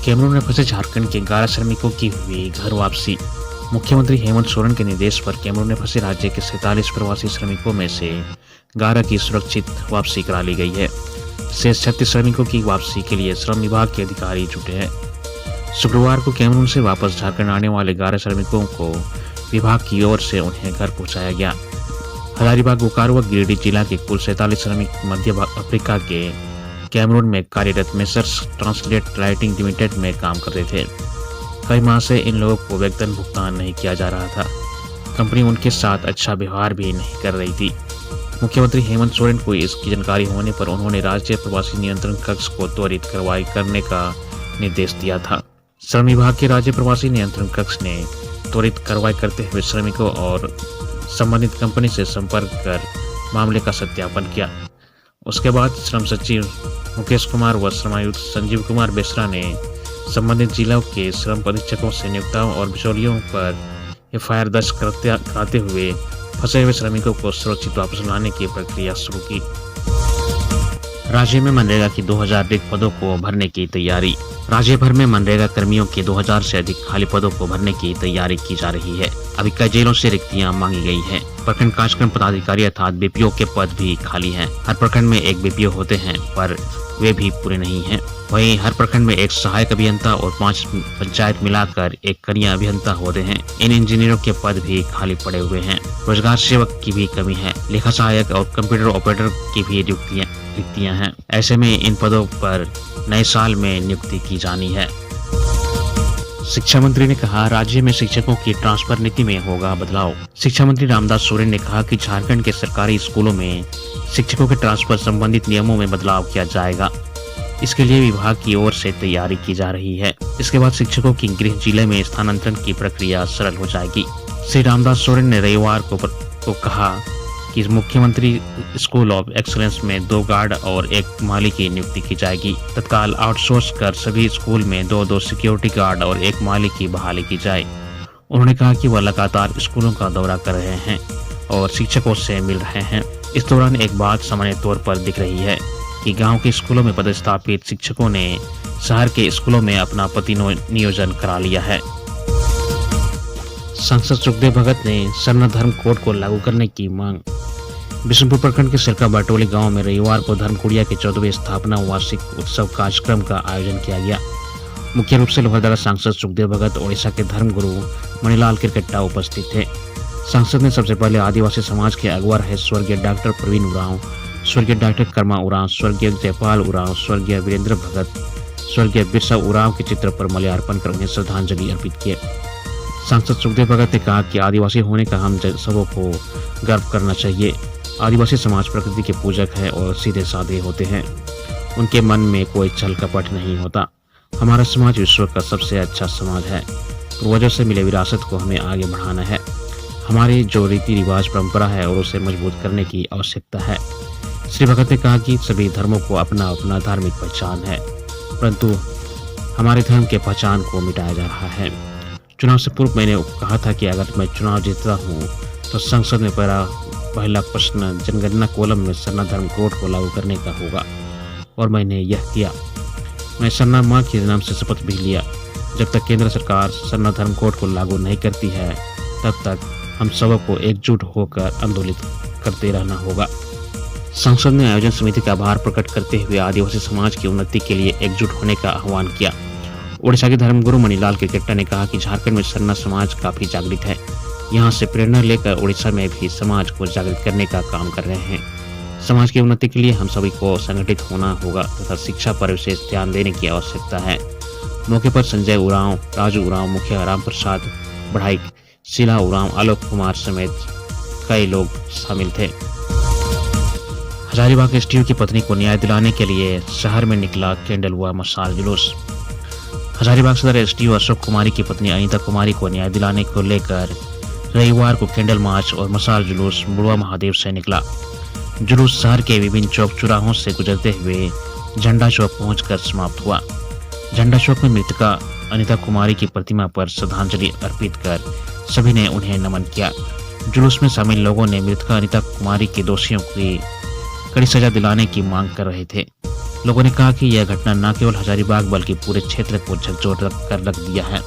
Cameroon में फंसे झारखंड के 11 श्रमिकों की हुई घर वापसी। मुख्यमंत्री हेमंत सोरेन के निर्देश पर कैमरून में फंसे राज्य के 47 प्रवासी श्रमिकों में से 11 की सुरक्षित वापसी करा ली गई है। शेष 36 श्रमिकों की वापसी के लिए श्रम विभाग के अधिकारी जुटे हैं। शुक्रवार को कैमरून से वापस झारखंड आने वाले 11 श्रमिकों को विभाग की ओर से उन्हें घर पहुंचाया गया। हजारीबाग, बोकारो व गिरिडीह जिला के कुल 47 श्रमिक मध्य अफ्रीका के कैमरून में कार्यरत मेसर्स ट्रांसलेट लाइटिंग लिमिटेड में काम कर रहे थे। कई माह से इन लोगों को वेतन भुगतान नहीं किया जा रहा था। कंपनी उनके साथ अच्छा व्यवहार भी नहीं कर रही थी। मुख्यमंत्री हेमंत सोरेन को इसकी जानकारी होने पर उन्होंने राज्य प्रवासी नियंत्रण कक्ष को त्वरित कार्रवाई करने का निर्देश दिया था। श्रम विभाग के राज्य प्रवासी नियंत्रण कक्ष ने त्वरित कार्रवाई करते हुए श्रमिकों और संबंधित कंपनी से संपर्क कर मामले का सत्यापन किया। उसके बाद श्रम सचिव मुकेश कुमार व श्रमायुक्त संजीव कुमार बेसरा ने संबंधित जिलों के श्रम अधीक्षकों से नियोक्ताओं और बिचौलियों पर एफआईआर दर्ज कराते हुए फंसे हुए श्रमिकों को सुरक्षित वापस लाने की प्रक्रिया शुरू की। राज्य में मनरेगा की 2000 रिक्त पदों को भरने की तैयारी। राज्य भर में मनरेगा कर्मियों के 2000 से अधिक खाली पदों को भरने की तैयारी की जा रही है। अभी कई जिलों से रिक्तियां मांगी गई हैं। प्रखंड कार्यक्रम पदाधिकारी अर्थात बीपीओ के पद भी खाली हैं। हर प्रखंड में एक बीपीओ होते हैं पर वे भी पूरे नहीं हैं। वहीं हर प्रखंड में एक सहायक अभियंता और 5 पंचायत मिलाकर एक कनीय अभियंता होते हैं। इन इंजीनियरों के पद भी खाली पड़े हुए हैं। रोजगार सेवक की भी कमी है। लेखा सहायक और कंप्यूटर ऑपरेटर की भी रिक्तियां हैं। ऐसे में इन पदों पर नए साल में नियुक्ति की जानी है। शिक्षा मंत्री ने कहा, राज्य में शिक्षकों की ट्रांसफर नीति में होगा बदलाव। शिक्षा मंत्री रामदास सोरेन ने कहा कि झारखंड के सरकारी स्कूलों में शिक्षकों के ट्रांसफर संबंधित नियमों में बदलाव किया जाएगा। इसके लिए विभाग की ओर से तैयारी की जा रही है। इसके बाद शिक्षकों की गृह जिले में स्थानांतरण की प्रक्रिया सरल हो जाएगी। श्री रामदास सोरेन ने रविवार को कहा कि मुख्यमंत्री स्कूल ऑफ एक्सीलेंस में 2 गार्ड और 1 माली की नियुक्ति की जाएगी। तत्काल आउटसोर्स कर सभी स्कूल में 2-2 सिक्योरिटी गार्ड और 1 माली की बहाली की जाए। उन्होंने कहा कि वह लगातार स्कूलों का दौरा कर रहे हैं और शिक्षकों से मिल रहे हैं। इस दौरान एक बात सामान्य तौर पर दिख रही है कि गांव के स्कूलों में पदस्थापित शिक्षकों ने शहर के स्कूलों में अपना नियोजन करा लिया है। सांसद सुखदेव भगत ने सरना धर्म कोड को लागू करने की मांग। बिशुनपुर प्रखंड के सिरका बटोली गांव में रविवार को धर्मकुड़िया के 14वें स्थापना वार्षिक उत्सव कार्यक्रम का आयोजन किया गया। मुख्य रूप से लोहरदगा सांसद सुखदेव भगत, ओडिशा के धर्मगुरु मणिलाल किरकेट्टा उपस्थित थे। सांसद ने सबसे पहले आदिवासी समाज के अगुवा रहे स्वर्गीय डॉक्टर प्रवीण उरांव, स्वर्गीय डॉक्टर कर्मा उरांव, स्वर्गीय जयपाल उरांव, स्वर्गीय वीरेंद्र भगत, स्वर्गीय बिरसा उरांव के चित्र पर माल्यार्पण कर उन्हें श्रद्धांजलि अर्पित किए। सांसद सुखदेव भगत ने कहा कि आदिवासी होने का हम सबों को गर्व करना चाहिए। आदिवासी समाज प्रकृति के पूजक है और सीधे साधे होते हैं। उनके मन में कोई छल कपट नहीं होता। हमारा समाज विश्व का सबसे अच्छा समाज है। पूर्वजों से मिले विरासत को हमें आगे बढ़ाना है। हमारी जो रीति रिवाज परंपरा है और उसे मजबूत करने की आवश्यकता है। श्री भगत ने कहा कि सभी धर्मों को अपना अपना धार्मिक पहचान है, परंतु हमारे धर्म के पहचान को मिटाया जा रहा है। चुनाव से पूर्व मैंने कहा था कि अगर मैं चुनाव जीतता हूं तो संसद में पहला प्रश्न जनगणना कॉलम में सरना धर्म कोड को लागू करने का होगा और मैंने यह किया। मैं सरना माँ के नाम से शपथ भी लिया। जब तक केंद्र सरकार सरना धर्म कोड को लागू नहीं करती है तब तक हम सबको एकजुट होकर आंदोलित करते रहना होगा। संसद ने आयोजन समिति का आभार प्रकट करते हुए आदिवासी समाज की उन्नति के लिए एकजुट होने का आह्वान किया। ओडिशा के धर्मगुरु मणिलाल किरकेट्टा ने कहा कि झारखंड में सरना समाज काफी जागृत है। यहाँ से प्रेरणा लेकर ओडिशा में भी समाज को जागृत करने का काम कर रहे हैं। समाज की उन्नति के लिए हम सभी को संगठित होना होगा तथा शिक्षा पर विशेष ध्यान देने की आवश्यकता है। मौके पर संजय उरांव, राजू उरांव, मुखिया राम प्रसाद बढ़ाई, शीला उरांव, आलोक कुमार समेत कई लोग शामिल थे। हजारीबाग एसडीओ की पत्नी को न्याय दिलाने के लिए शहर में निकला कैंडल व मशाल जुलूस। हजारीबाग सदर एसडीओ अशोक कुमारी की पत्नी अनीता कुमारी को न्याय दिलाने को लेकर रविवार को कैंडल मार्च और मशाल जुलूस बुढ़वा महादेव से निकला। जुलूस शहर के विभिन्न चौक चौराहों से गुजरते हुए झंडा चौक पहुंचकर समाप्त हुआ। झंडा चौक में मृतका अनीता कुमारी की प्रतिमा पर श्रद्धांजलि अर्पित कर सभी ने उन्हें नमन किया। जुलूस में शामिल लोगों ने मृतका अनीता कुमारी के दोषियों की कड़ी सजा दिलाने की मांग कर रहे थे। लोगों ने कहा कि यह घटना न केवल हजारीबाग बल्कि पूरे क्षेत्र को झकझोर कर रख दिया है।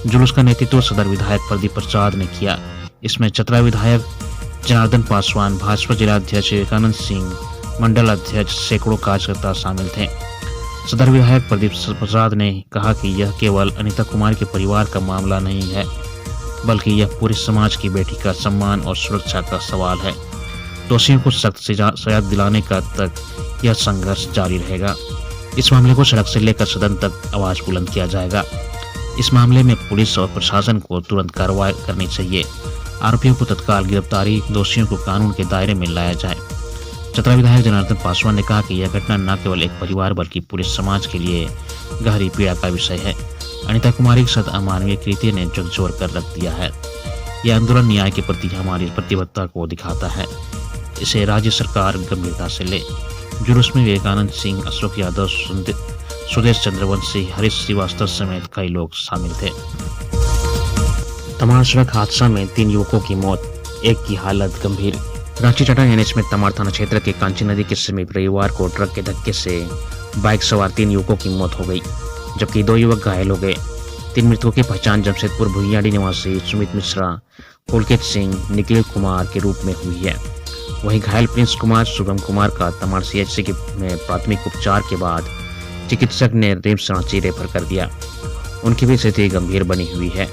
जुलूस का नेतृत्व सदर विधायक प्रदीप प्रसाद ने किया। इसमें चतरा विधायक जनार्दन पासवान, भाजपा जिला अध्यक्ष विवेकानंद सिंह, मंडल अध्यक्ष, सैकड़ों कार्यकर्ता शामिल थे। सदर विधायक प्रदीप प्रसाद ने कहा कि यह केवल अनीता कुमार के परिवार का मामला नहीं है, बल्कि यह पूरे समाज की बेटी का सम्मान और सुरक्षा का सवाल है। दोषियों को सख्त सजा दिलाने का तक यह संघर्ष जारी रहेगा। इस मामले को सड़क से लेकर सदन तक आवाज बुलंद किया जाएगा। इस मामले में पुलिस और प्रशासन को तुरंत कार्रवाई करनी चाहिए। आरोपियों को तत्काल गिरफ्तारी, दोषियों को कानून के दायरे में लाया जाए। चतरा विधायक जनार्दन पासवान ने कहा कि यह घटना न केवल एक परिवार बल्कि पूरे समाज के लिए गहरी पीड़ा का विषय है। अनीता कुमारी के साथ अमानवीय कृत्य ने झकझोर कर रख दिया है। यह आंदोलन न्याय के प्रति हमारी प्रतिबद्धता को दिखाता है। इसे राज्य सरकार गंभीरता से ले। जुलूस में विवेकानंद सिंह, अशोक यादव, सुदेश चंद्रवंशी, हरीश श्रीवास्तव समेत कई लोग शामिल थे। तमाड़ सड़क हादसा में 3 युवकों की मौत, एक की हालत गंभीर। रांची टाटा एनएच में तमाड़ थाना क्षेत्र के कांची नदी के समीप रविवार को ट्रक के धक्के से बाइक सवार 3 युवकों की मौत हो गई, जबकि 2 युवक घायल हो गए। 3 मृतकों की पहचान जमशेदपुर भुइयाडी निवासी सुमित मिश्रा, पुलकित सिंह, निखिल कुमार के रूप में हुई है। वहीं घायल प्रिंस कुमार, शुभम कुमार का तमाड़ सीएचसी में प्राथमिक उपचार के बाद चिकित्सक ने रिम्स रांची रेफर कर दिया। उनकी भी स्थिति गंभीर बनी हुई है।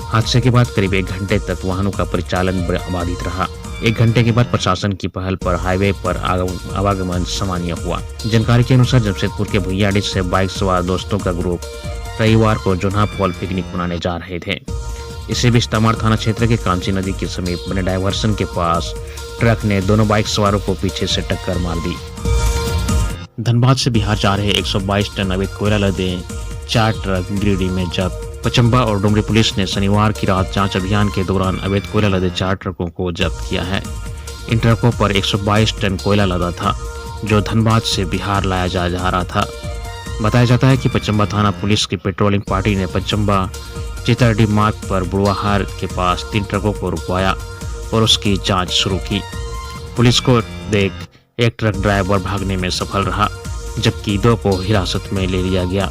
हादसे के बाद करीब 1 घंटे तक वाहनों का परिचालन बाधित रहा। 1 घंटे के बाद प्रशासन की पहल पर हाईवे पर आवागमन सामान्य हुआ। जानकारी के अनुसार जमशेदपुर के भुइयाडी से बाइक सवार दोस्तों का ग्रुप रविवार को जोन्हा फॉल पिकनिक मनाने जा रहे थे। इसी बीच तमाड़ थाना क्षेत्र के कांची नदी के समीप बने डायवर्सन के पास ट्रक ने दोनों बाइक सवारों को पीछे से टक्कर मार दी। धनबाद से बिहार जा रहे 122 टन अवैध कोयला लदे 4 ट्रक गिरिडीह में जब्त। पचम्बा और डुमरी पुलिस ने शनिवार की रात जांच अभियान के दौरान अवैध कोयला लदे 4 ट्रकों को जब्त किया है। इन ट्रकों पर 122 टन कोयला लदा था, जो धनबाद से बिहार लाया जा रहा था। बताया जाता है कि पचम्बा थाना पुलिस की पेट्रोलिंग पार्टी ने पचम्बा चितरडी मार्ग पर बुढ़वाहार के पास 3 ट्रकों को रुकवाया और उसकी जांच शुरू की। पुलिस को देख एक ट्रक ड्राइवर भागने में सफल रहा, जबकि 2 को हिरासत में ले लिया गया।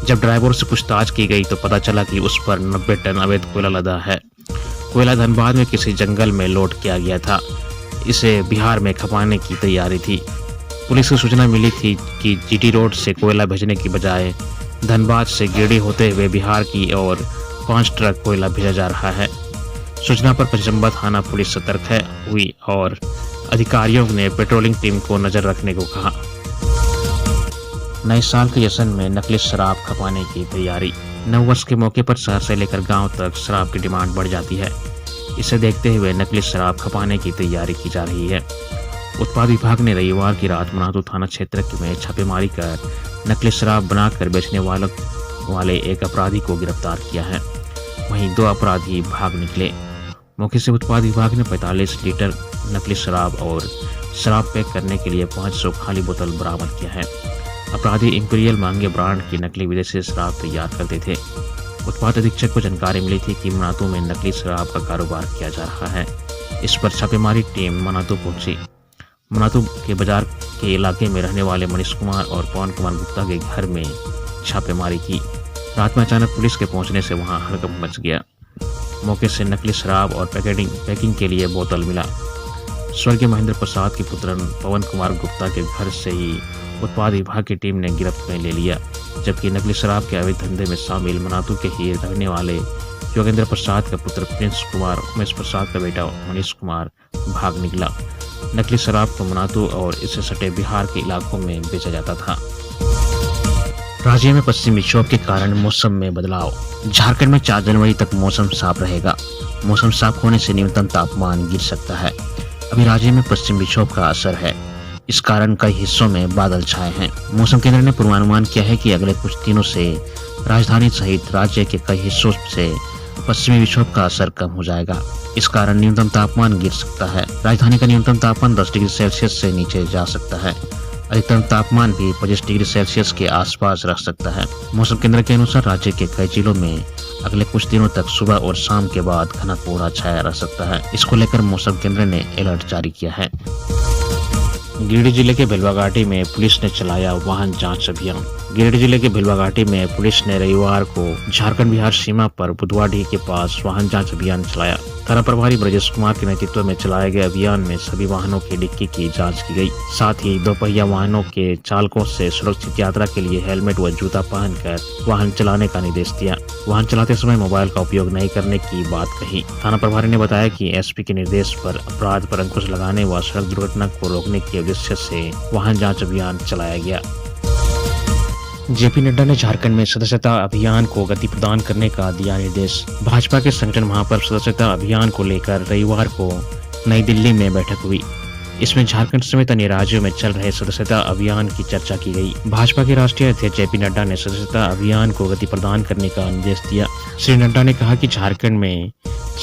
जब ड्राइवर से पूछताछ की गई तो पता चला कि उस पर 90 टन अवैध कोयला लदा है। कोयला धनबाद में किसी जंगल में लोड किया गया था। इसे बिहार में खपाने की तैयारी थी। पुलिस को सूचना मिली थी कि जीटी रोड से कोयला भेजने की बजाय धनबाद से गिरिडीह होते हुए बिहार की ओर 5 ट्रक कोयला भेजा जा रहा है। सूचना पर पचम्बा थाना पुलिस सतर्क हुई और अधिकारियों ने पेट्रोलिंग टीम को नजर रखने को कहा। नए साल के जश्न में नकली शराब खपाने की तैयारी। नव वर्ष के मौके पर शहर से लेकर गांव तक शराब की डिमांड बढ़ जाती है। इसे देखते हुए नकली शराब खपाने की तैयारी की जा रही है। उत्पाद विभाग ने रविवार की रात मनातू थाना क्षेत्र में छापेमारी कर नकली शराब बनाकर बेचने वाले एक अपराधी को गिरफ्तार किया है। वहीं 2 अपराधी भाग निकले। मौके से उत्पाद विभाग ने 45 लीटर नकली शराब और शराब पैक करने के लिए 500 खाली बोतल बरामद किया है। अपराधी इंपीरियल महंगे ब्रांड की नकली विदेशी शराब तैयार करते थे। उत्पाद अधीक्षक को जानकारी मिली थी कि मनातू में नकली शराब का कारोबार किया जा रहा है। इस पर छापेमारी टीम मनातू पहुंची। मनातू के बाजार के इलाके में रहने वाले मनीष कुमार और पवन कुमार गुप्ता के घर में छापेमारी की। रात में अचानक पुलिस के पहुंचने से वहां हड़कंप मच गया। मौके से नकली शराब और पैकिंग के लिए बोतल मिला। स्वर्गीय महेंद्र प्रसाद के पुत्र पवन कुमार गुप्ता के घर से ही उत्पाद विभाग की टीम ने गिरफ्त में ले लिया, जबकि नकली शराब के अवैध धंधे में शामिल मनातू के ही रहने वाले योगेंद्र प्रसाद का पुत्र प्रिंस कुमार, उमेश प्रसाद का बेटा मनीष कुमार भाग निकला। नकली शराब को मनातू और इससे सटे बिहार के इलाकों में बेचा जाता था। राज्य में पश्चिमी विक्षोभ के कारण मौसम में बदलाव। झारखंड में 4 जनवरी तक मौसम साफ रहेगा। मौसम साफ होने से न्यूनतम तापमान गिर सकता है। अभी राज्य में पश्चिमी विक्षोभ का असर है, इस कारण कई हिस्सों में बादल छाए हैं। मौसम केंद्र ने पूर्वानुमान किया है कि अगले कुछ दिनों से राजधानी सहित राज्य के कई हिस्सों से पश्चिमी विक्षोभ का असर कम हो जाएगा। इस कारण न्यूनतम तापमान गिर सकता है। राजधानी का न्यूनतम तापमान 10 डिग्री सेल्सियस से नीचे जा सकता है। अधिकतम तापमान भी 25 डिग्री सेल्सियस के आसपास रह सकता है। मौसम केंद्र के अनुसार राज्य के कई जिलों में अगले कुछ दिनों तक सुबह और शाम के बाद घना कोहरा छाया रह सकता है। इसको लेकर मौसम केंद्र ने अलर्ट जारी किया है। गिरिडीह जिले के भिलवाघाटी में पुलिस ने चलाया वाहन जांच अभियान। गिरिडीह जिले के भिलवाघाटी में पुलिस ने रविवार को झारखंड बिहार सीमा पर बुधवाडीह के पास वाहन जांच अभियान चलाया। थाना प्रभारी ब्रजेश कुमार के नेतृत्व में चलाए गए अभियान में सभी वाहनों की डिक्की की जांच की गई। साथ ही दोपहिया वाहनों के चालकों से सुरक्षित यात्रा के लिए हेलमेट व जूता पहनकर वाहन चलाने का निर्देश दिया। वाहन चलाते समय मोबाइल का उपयोग नहीं करने की बात कही। थाना प्रभारी ने बताया कि एसपी के निर्देश पर अपराध पर अंकुश लगाने व सड़क दुर्घटना को रोकने के उद्देश्य से वाहन जांच अभियान चलाया गया। जेपी नड्डा ने झारखंड में सदस्यता अभियान को गति प्रदान करने का दिया निर्देश। भाजपा के संगठन महापर्व सदस्यता अभियान को लेकर रविवार को नई दिल्ली में बैठक हुई। इसमें झारखंड समेत अन्य राज्यों में चल रहे सदस्यता अभियान की चर्चा की गई। भाजपा के राष्ट्रीय अध्यक्ष जेपी नड्डा ने सदस्यता अभियान को गति प्रदान करने का निर्देश दिया। श्री नड्डा ने कहा कि झारखंड में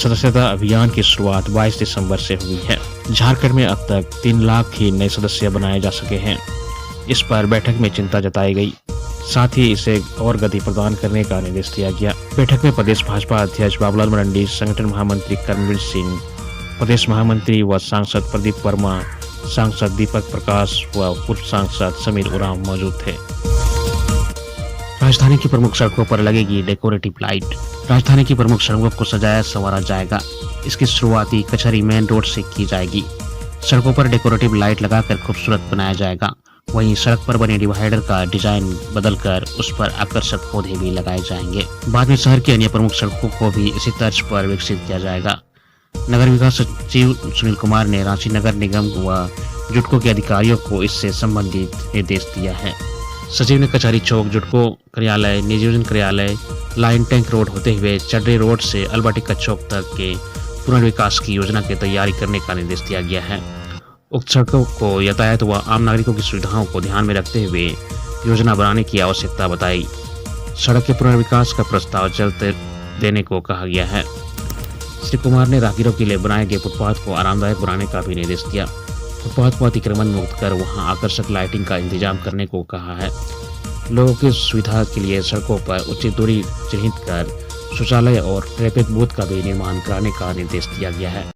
सदस्यता अभियान की शुरुआत 22 दिसंबर से हुई है। झारखंड में अब तक 3 लाख ही नए सदस्य बनाए जा सके हैं। इस पर बैठक में चिंता जताई गई। साथ ही इसे और गति प्रदान करने का निर्देश दिया गया। बैठक में प्रदेश भाजपा अध्यक्ष बाबूलाल मरांडी, संगठन महामंत्री कर्मवीर सिंह, प्रदेश महामंत्री व सांसद प्रदीप वर्मा, सांसद दीपक प्रकाश व पूर्व सांसद समीर उरांव मौजूद थे। राजधानी की प्रमुख सड़कों पर लगेगी डेकोरेटिव लाइट। राजधानी की प्रमुख सड़कों को सजाया संवारा जाएगा। इसकी शुरुआती कचहरी मेन रोड से की जाएगी। सड़कों पर डेकोरेटिव लाइट लगाकर खूबसूरत बनाया जाएगा। वहीं सड़क पर बने डिवाइडर का डिजाइन बदलकर उस पर आकर्षक पौधे भी लगाए जाएंगे। बाद में शहर की अन्य प्रमुख सड़कों को भी इसी तर्ज पर विकसित किया जाएगा। नगर विकास सचिव सुनील कुमार ने रांची नगर निगम व जुटको के अधिकारियों को इससे संबंधित निर्देश दिया है। सचिव ने कचहरी चौक, जुटको कार्यालय, नियोजन कार्यालय, लाइन टैंक रोड होते हुए चड्डे रोड से अलबाटिका चौक तक के पुनर्विकास की योजना की तैयारी करने का निर्देश दिया गया है। उक्त सड़कों को यातायात व आम नागरिकों की सुविधाओं को ध्यान में रखते हुए योजना बनाने की आवश्यकता बताई। सड़क के पुनर्विकास का प्रस्ताव जल्द देने को कहा गया है। श्री कुमार ने राहगीरों के लिए बनाए गए फुटपाथ को आरामदायक बनाने का भी निर्देश दिया। फुटपाथ को अतिक्रमण मुक्त कर वहां आकर्षक लाइटिंग का इंतजाम करने को कहा है। लोगों की सुविधा के लिए सड़कों पर उचित दूरी चिन्हित कर शौचालय और ट्रैफिक बूथ का भी निर्माण कराने का निर्देश दिया गया है।